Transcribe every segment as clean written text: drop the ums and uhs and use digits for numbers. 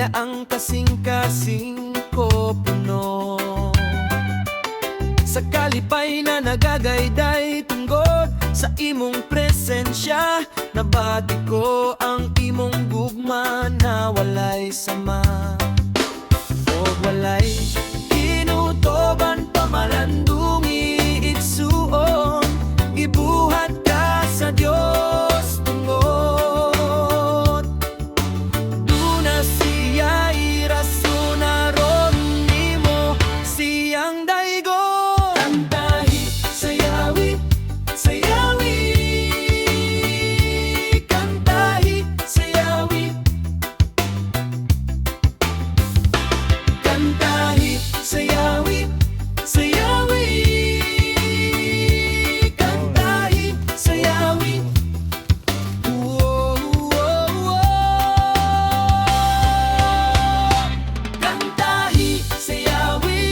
Kaniya ang kasing-kasing ko puno. Sa kalipay na nagagayday tungod sa imong presensya, nabati ko ang imong gugma na walay sama o walay kinutoban pamalandungi igsuon. Ibuhat ka sa Dios tungod duna siya irason aron nimo siyang daygon. Kantahi sayawi, sayawi, kantahi sayawi, kantahi sayawi, sayawi, kantahi sayawi. Woah, woah, woah. Kantahi sayawi.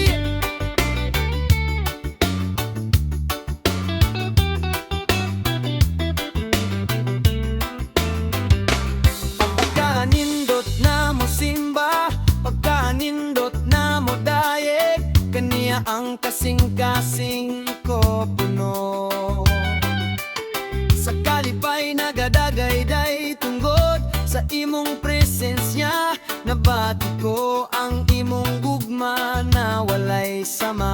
Pagkanindot na mo simba, pagkanindot na mo dayeg, kaniya ang kasing-kasing ko puno. Sa kalipay nagadagayday tungod sa imong presensya, nabati ko ang imong gugma na walay sama